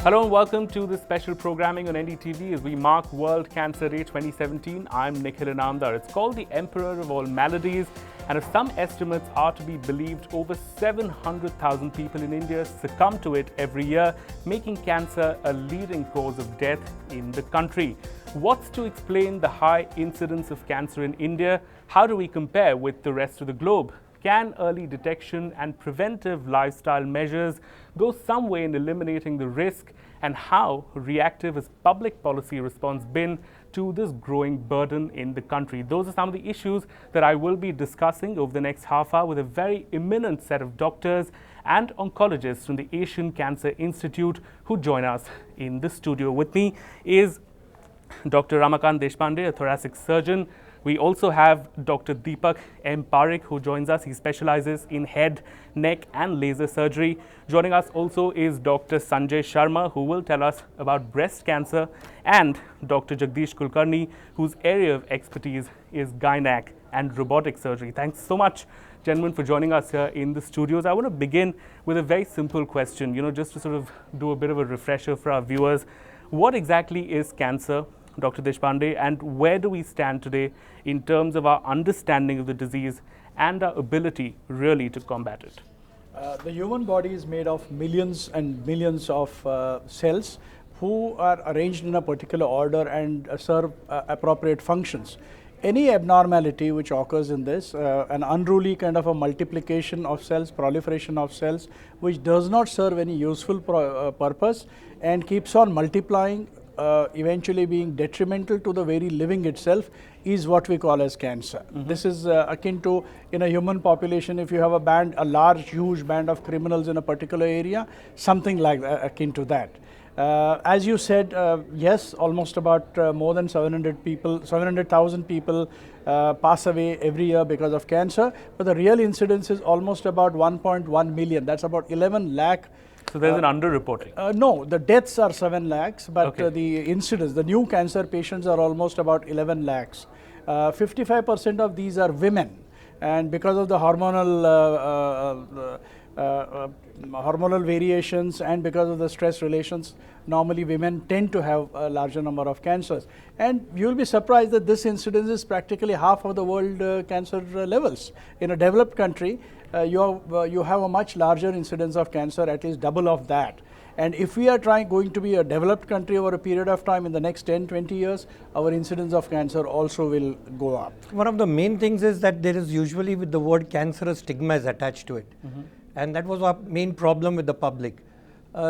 Hello and welcome to this special programming on NDTV as we mark World Cancer Day 2017. I'm Nikhil Inamdar. It's called the Emperor of All Maladies, and if some estimates are to be believed, over 700,000 people in India succumb to it every year, making cancer a leading cause of death in the country. What's to explain the high incidence of cancer in India? How do we compare with the rest of the globe? Can early detection and preventive lifestyle measures go some way in eliminating the risk? And how reactive has public policy response been to this growing burden in the country? Those are some of the issues that I will be discussing over the next half hour with a very eminent set of doctors and oncologists from the Asian Cancer Institute who join us in the studio. With me is Dr. Ramakanat Deshpande, a thoracic surgeon. We also have Dr. Deepak M Parikh, who joins us. He specializes in head, neck and laser surgery. Joining us also is Dr. Sanjay Sharma, who will tell us about breast cancer, and Dr. Jagdeesh Kulkarni, whose area of expertise is gynec and robotic surgery. Thanks so much, gentlemen, for joining us here in the studios. I want to begin with a very simple question, just to sort of do a bit of a refresher for our viewers. What exactly is cancer, Dr. Deshpande, and where do we stand today in terms of our understanding of the disease and our ability really to combat it? The human body is made of millions and millions of cells who are arranged in a particular order and serve appropriate functions. Any abnormality which occurs in this, an unruly kind of a multiplication of cells, proliferation of cells, which does not serve any useful purpose and keeps on multiplying, eventually being detrimental to the very living itself, is what we call as cancer. This is akin to, in a human population, if you have a large, huge band of criminals in a particular area, something like that, akin to that. As you said, yes, almost about more than 700,000 people pass away every year because of cancer, but the real incidence is almost about 1.1 million. That's about 11 lakh. So there's an underreporting? No, the deaths are 7 lakhs, but okay. The incidence, the new cancer patients are almost about 11 lakhs. 55% of these are women, and because of the hormonal variations and because of the stress relations, normally women tend to have a larger number of cancers. And you'll be surprised that this incidence is practically half of the world cancer levels. In a developed country, you have a much larger incidence of cancer, at least double of that. And if we are going to be a developed country over a period of time in the next 10-20 years, our incidence of cancer also will go up. One of the main things is that there is usually, with the word cancer, a stigma is attached to it. And that was our main problem with the public.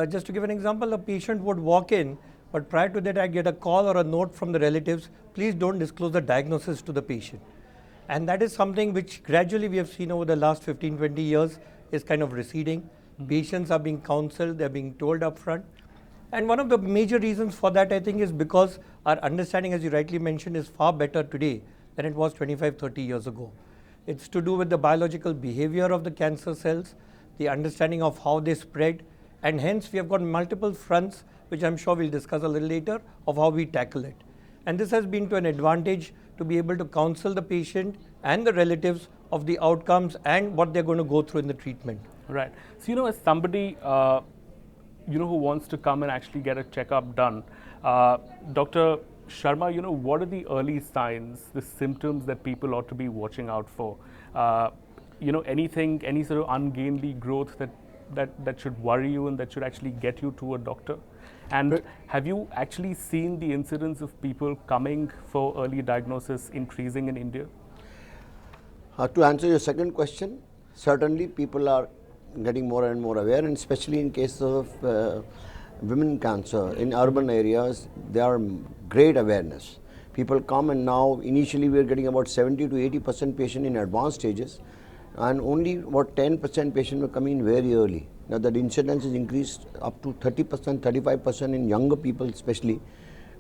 Just to give an example, a patient would walk in, but prior to that I get a call or a note from the relatives, please don't disclose the diagnosis to the patient. And that is something which gradually we have seen over the last 15-20 years is kind of receding. Patients are being counseled, they're being told upfront. And one of the major reasons for that, I think, is because our understanding, as you rightly mentioned, is far better today than it was 25-30 years ago. It's to do with the biological behavior of the cancer cells, the understanding of how they spread, and hence we have got multiple fronts, which I'm sure we'll discuss a little later, of how we tackle it. And this has been to an advantage to be able to counsel the patient and the relatives of the outcomes and what they're going to go through in the treatment. Right. So, as somebody, who wants to come and actually get a checkup done, Dr. Sharma, what are the early signs, the symptoms that people ought to be watching out for? Anything, any sort of ungainly growth that should worry you and that should actually get you to a doctor? And have you actually seen the incidence of people coming for early diagnosis increasing in India? To answer your second question, certainly people are getting more and more aware, and especially in case of women cancer in urban areas, there are great awareness. People come, and now initially we are getting about 70 to 80% patient in advanced stages, and only about 10% patient were coming in very early. Now that incidence is increased up to 30%, 35% in younger people especially,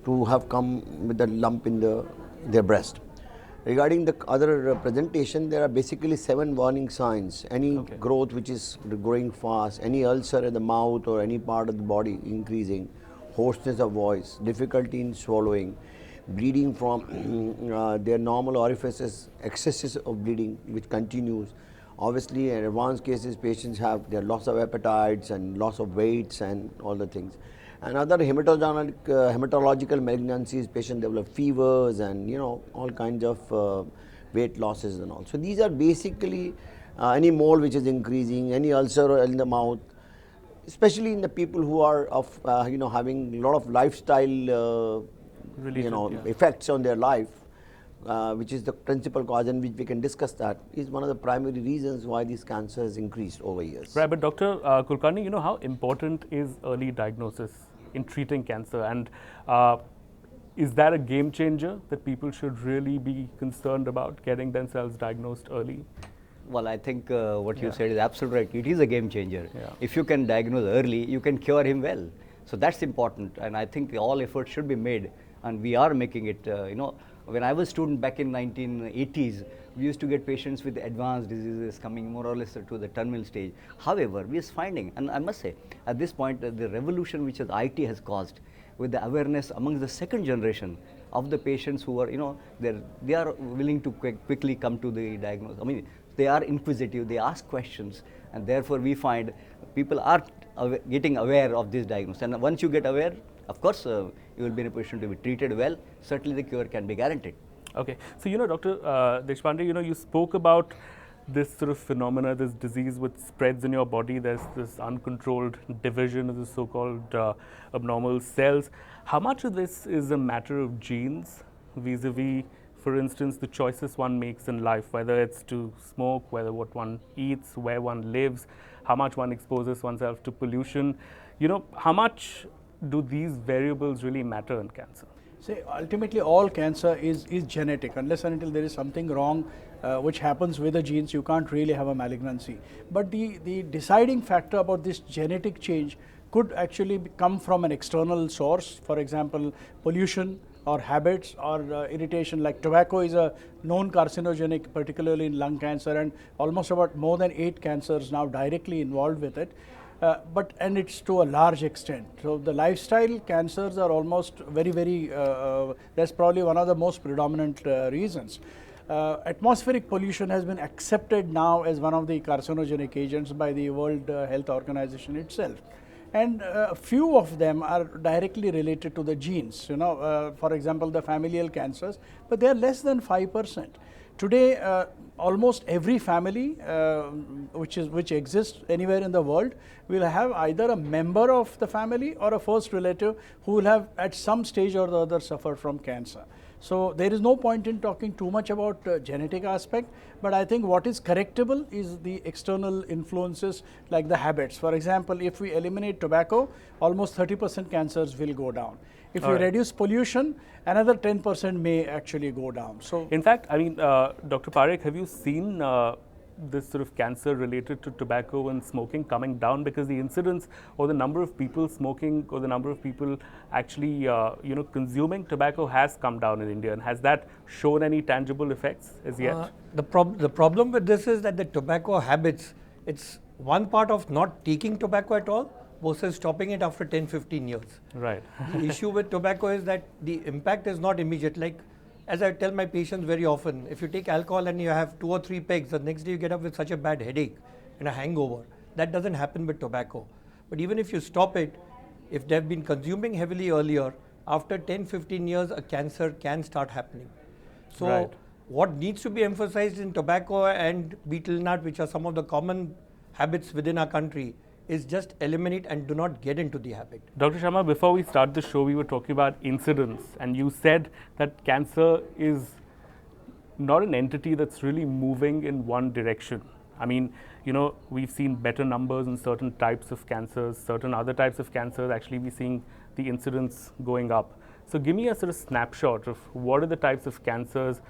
to have come with a lump in their breast. Regarding the other presentation, there are basically 7 warning signs. Any growth which is growing fast, any ulcer in the mouth or any part of the body increasing, hoarseness of voice, difficulty in swallowing, bleeding from their normal orifices, excesses of bleeding which continues. Obviously, in advanced cases, patients have their loss of appetites and loss of weights and all the things. And other hematological malignancies, patients develop fevers and all kinds of weight losses and all. So these are basically any mole which is increasing, any ulcer in the mouth, especially in the people who are of having a lot of lifestyle effects on their life, which is the principal cause, and which we can discuss, that is one of the primary reasons why these cancers increased over years. Right, but Dr. Kulkarni, how important is early diagnosis in treating cancer, and is that a game changer that people should really be concerned about, getting themselves diagnosed early? Well, I think what you said is absolutely right. It is a game changer. Yeah. If you can diagnose early, you can cure him well. So that's important, and I think all efforts should be made, and we are making it. When I was a student back in 1980s, we used to get patients with advanced diseases coming more or less to the terminal stage. However, we are finding, and I must say, at this point, the revolution which IT has caused, with the awareness among the second generation of the patients who are, they are willing to quickly come to the diagnosis. I mean, they are inquisitive, they ask questions, and therefore we find people are getting aware of this diagnosis. And once you get aware, of course, you will be in a position to be treated well. Certainly the cure can be guaranteed. Okay. So, Dr. Deshpande, you spoke about this sort of phenomena, this disease which spreads in your body. There's this uncontrolled division of the so-called abnormal cells. How much of this is a matter of genes vis-a-vis, for instance, the choices one makes in life, whether it's to smoke, whether what one eats, where one lives, how much one exposes oneself to pollution? How much do these variables really matter in cancer? See, ultimately all cancer is genetic. Unless and until there is something wrong which happens with the genes, you can't really have a malignancy. But the deciding factor about this genetic change could actually come from an external source. For example, pollution or habits or irritation, like tobacco is a known carcinogenic, particularly in lung cancer, and almost about more than 8 cancers now directly involved with it. And it's to a large extent. So the lifestyle cancers are almost very, that's probably one of the most predominant reasons. Atmospheric pollution has been accepted now as one of the carcinogenic agents by the World Health Organization itself. And a few of them are directly related to the genes, for example, the familial cancers, but they are less than 5%. Today, almost every family which exists anywhere in the world will have either a member of the family or a first relative who will have at some stage or the other suffered from cancer. So there is no point in talking too much about genetic aspect, but I think what is correctable is the external influences like the habits. For example, if we eliminate tobacco, almost 30% cancers will go down. If we reduce pollution, another 10% may actually go down. So, in fact, I mean, Dr. Parikh, have you seen this sort of cancer related to tobacco and smoking coming down? Because the incidence or the number of people smoking or the number of people actually, consuming tobacco has come down in India. And has that shown any tangible effects as yet? The problem with this is that the tobacco habits, it's one part of not taking tobacco at all versus stopping it after 10-15 years. Right. The issue with tobacco is that the impact is not immediate. Like, as I tell my patients very often, if you take alcohol and you have 2 or 3 pegs, the next day you get up with such a bad headache and a hangover. That doesn't happen with tobacco. But even if you stop it, if they've been consuming heavily earlier, after 10-15 years, a cancer can start happening. So what needs to be emphasized in tobacco and betel nut, which are some of the common habits within our country, is just eliminate and do not get into the habit. Dr. Sharma, before we start the show, we were talking about incidence, and you said that cancer is not an entity that's really moving in one direction. I mean, we've seen better numbers in certain types of cancers, certain other types of cancers, actually we're seeing the incidence going up. So give me a sort of snapshot of what are the types of cancers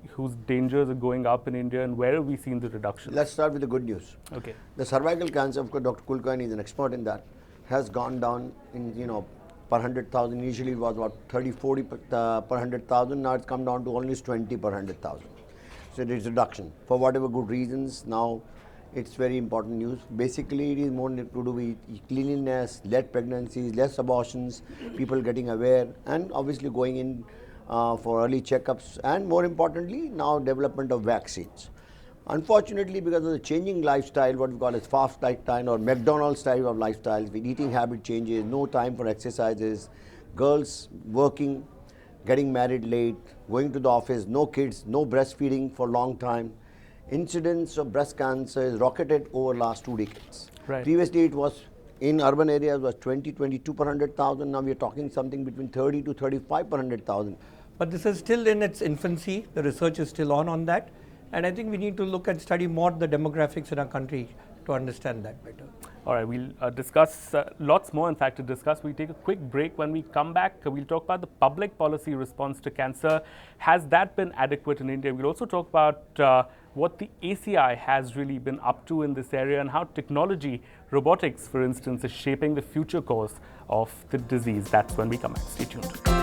whose dangers are going up in India, and where have we seen the reduction? Let's start with the good news. Okay. The cervical cancer, of course, Dr. Kulkarni is an expert in that, has gone down in, per 100,000. Initially it was about 30, 40 per 100,000. Now it's come down to only 20 per 100,000. So there is reduction for whatever good reasons. Now it's very important news. Basically, it is more to do with cleanliness, less pregnancies, less abortions, people getting aware, and obviously going in for early checkups, and more importantly, now development of vaccines. Unfortunately, because of the changing lifestyle, what we call as fast lifestyle or McDonald's style of lifestyles, with eating habit changes, no time for exercises, girls working, getting married late, going to the office, no kids, no breastfeeding for a long time. Incidence of breast cancer is rocketed over last 2 decades. Right. Previously, it was in urban areas was 20, 22 per 100,000. Now we are talking something between 30 to 35 per 100,000. But this is still in its infancy. The research is still on that. And I think we need to look and study more the demographics in our country to understand that better. All right, we'll discuss lots more, in fact, to discuss. We'll take a quick break. When we come back, we'll talk about the public policy response to cancer. Has that been adequate in India? We'll also talk about what the ACI has really been up to in this area and how technology, robotics, for instance, is shaping the future course of the disease. That's when we come back. Stay tuned.